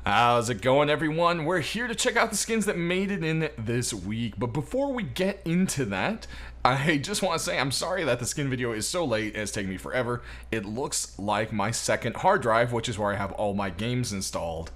How's it going, everyone? We're here to check out the skins that made it in this week, but before we get into that, I just want to say I'm sorry that the skin video is so late and it's taking me forever. It looks like my second hard drive, which is where I have all my games installed,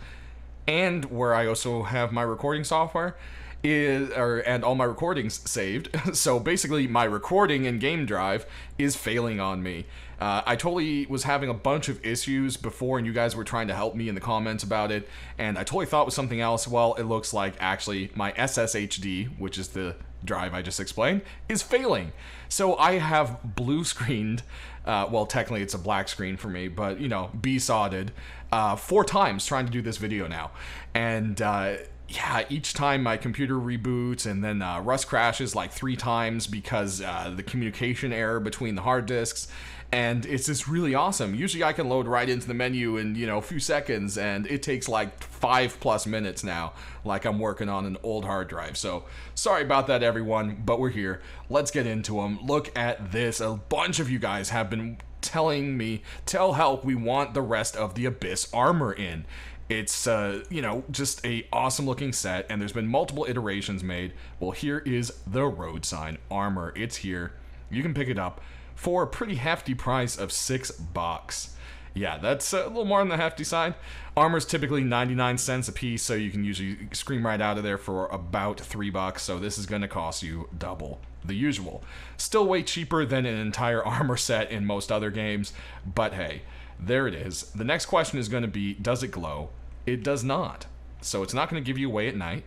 and where I also have my recording software, and all my recordings saved. So basically my recording and game drive is failing on me. I totally was having a bunch of issues before, and you guys were trying to help me in the comments about it, and I totally thought it was something else. Well, it looks like actually my SSHD, which is the drive I just explained, is failing. So I have blue screened, well, technically it's a black screen for me, but you know, B-sodded 4 times trying to do this video now. And yeah, each time my computer reboots, and then Rust crashes like 3 times because the communication error between the hard disks, and it's just really awesome. Usually I can load right into the menu in, you know, a few seconds, and it takes like 5+ minutes now, like I'm working on an old hard drive. So sorry about that, everyone, but we're here. Let's get into them. Look at this. A bunch of you guys have been telling me, tell help, we want the rest of the Abyss armor in. It's, you know, just a awesome looking set, and there's been multiple iterations made. Well, here is the Roadsign armor. It's here. You can pick it up for a pretty hefty price of $6. Yeah, that's a little more on the hefty side. Armor's typically 99 cents a piece, so you can usually scream right out of there for about $3, so this is going to cost you double the usual. Still way cheaper than an entire armor set in most other games, but hey, there it is. The next question is going to be, does it glow? It does not. So it's not going to give you away at night.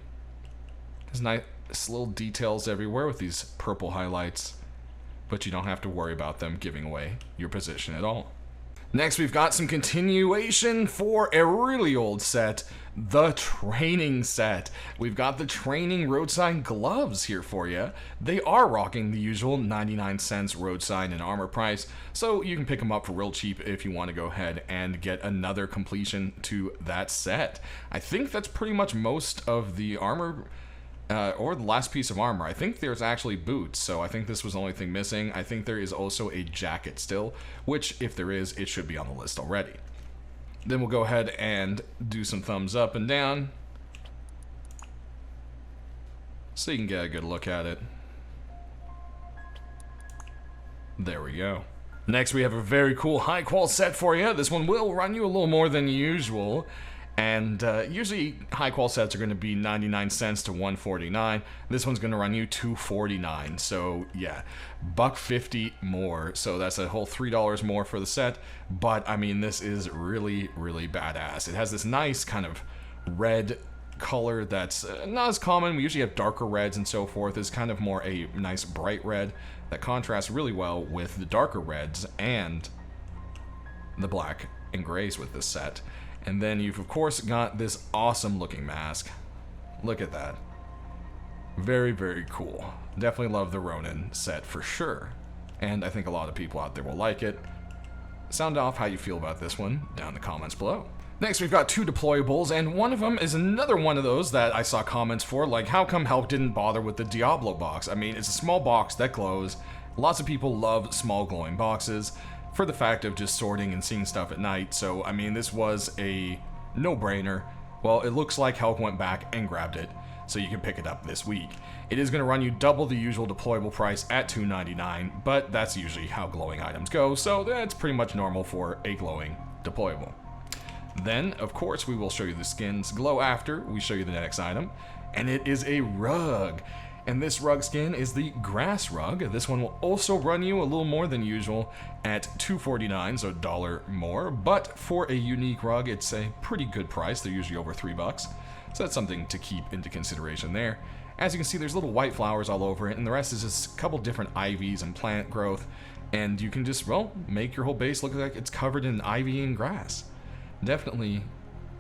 There's nice little details everywhere with these purple highlights, but you don't have to worry about them giving away your position at all. Next, we've got some continuation for a really old set, the training set. We've got the training Roadsign Gloves here for you. They are rocking the usual 99 cents Roadsign and armor price, so you can pick them up for real cheap if you want to go ahead and get another completion to that set. I think that's pretty much most of the armor, or the last piece of armor. I think there's actually boots, so I think this was the only thing missing. I think there is also a jacket still, which if there is, it should be on the list already. Then we'll go ahead and do some thumbs up and down so you can get a good look at it. There we go. Next, we have a very cool high qual set for you. This one will run you a little more than usual. And usually high qual sets are going to be 99 cents to $149. This one's going to run you $249. So yeah, $1.50 more. So that's a whole $3 more for the set. But I mean, this is really, really badass. It has this nice kind of red color that's not as common. We usually have darker reds and so forth. It's kind of more a nice bright red that contrasts really well with the darker reds and the black and grays with this set. And then you've of course got this awesome looking mask. Look at that. Very, very cool. Definitely love the Ronin set for sure. And I think a lot of people out there will like it. Sound off how you feel about this one down in the comments below. Next, we've got 2 deployables, and one of them is another one of those that I saw comments for, like how come help didn't bother with the Diablo box? I mean, it's a small box that glows. Lots of people love small glowing boxes for the fact of just sorting and seeing stuff at night. So, I mean, this was a no-brainer. Well, it looks like Helk went back and grabbed it, so you can pick it up this week. It is going to run you double the usual deployable price at $2.99, but that's usually how glowing items go, so that's pretty much normal for a glowing deployable. Then, of course, we will show you the skins glow after we show you the next item, and it is a rug. And this rug skin is the grass rug. This one will also run you a little more than usual at $2.49, so $1 more. But for a unique rug, it's a pretty good price. They're usually over $3. So that's something to keep into consideration there. As you can see, there's little white flowers all over it, and the rest is just a couple different ivies and plant growth. And you can just, well, make your whole base look like it's covered in ivy and grass. Definitely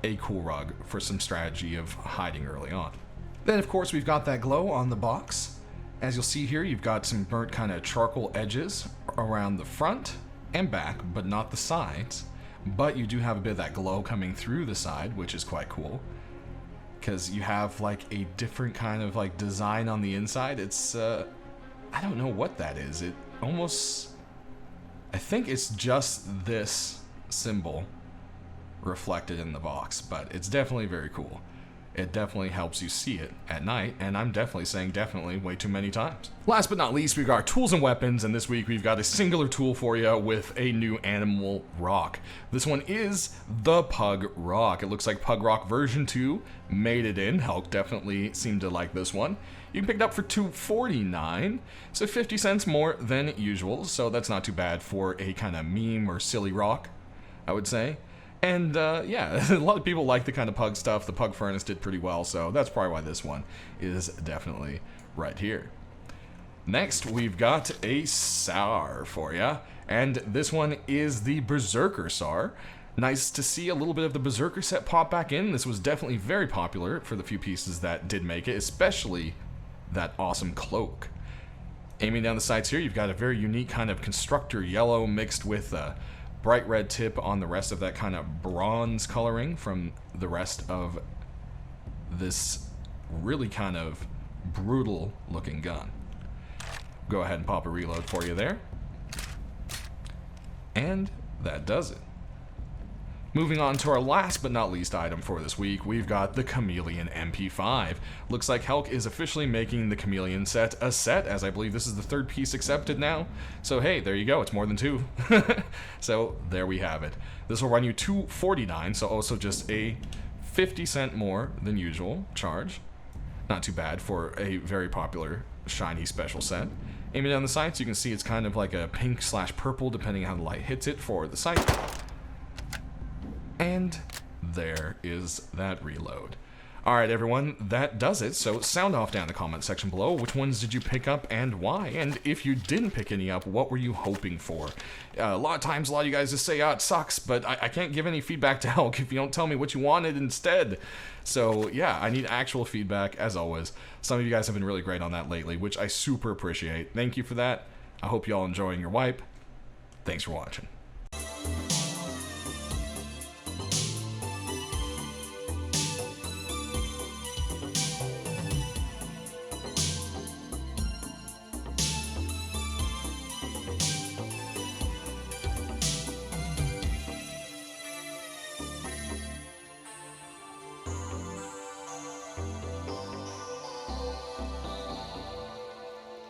a cool rug for some strategy of hiding early on. Then, of course, we've got that glow on the box. As you'll see here, you've got some burnt kind of charcoal edges around the front and back, but not the sides. But you do have a bit of that glow coming through the side, which is quite cool, because you have like a different kind of like design on the inside. It's, I don't know what that is. It almost, I think it's just this symbol reflected in the box, but it's definitely very cool. It definitely helps you see it at night, and I'm definitely saying definitely way too many times. Last but not least, we've got our tools and weapons, and this week we've got a singular tool for you with a new animal rock. This one is the Pug Rock. It looks like Pug Rock version 2 made it in. Hulk definitely seemed to like this one. You can pick it up for $2.49, so 50 cents more than usual, so that's not too bad for a kind of meme or silly rock, I would say. And yeah, a lot of people like the kind of Pug stuff. The Pug Furnace did pretty well, so that's probably why this one is definitely right here. Next, we've got a SAR for you, and this one is the Berserker SAR. Nice to see a little bit of the Berserker set pop back in. This was definitely very popular for the few pieces that did make it, especially that awesome cloak. Aiming down the sights here, you've got a very unique kind of constructor yellow mixed with bright red tip on the rest of that kind of bronze coloring from the rest of this really kind of brutal looking gun. Go ahead and pop a reload for you there. And that does it. Moving on to our last but not least item for this week, we've got the Chameleon Mp5. Looks like Hulk is officially making the Chameleon set a set, as I believe this is the third piece accepted now. So hey, there you go, it's more than two. So there we have it. This will run you $2.49, so also just a 50-cent more than usual charge. Not too bad for a very popular shiny special set. Aiming down the sights, you can see it's kind of like a pink/purple depending on how the light hits it for the sight. And there is that reload. Alright everyone, that does it, so sound off down in the comment section below. Which ones did you pick up and why? And if you didn't pick any up, what were you hoping for? A lot of times, a lot of you guys just say, it sucks, but I can't give any feedback to Hulk if you don't tell me what you wanted instead. So yeah, I need actual feedback, as always. Some of you guys have been really great on that lately, which I super appreciate. Thank you for that. I hope you all enjoying your wipe. Thanks for watching.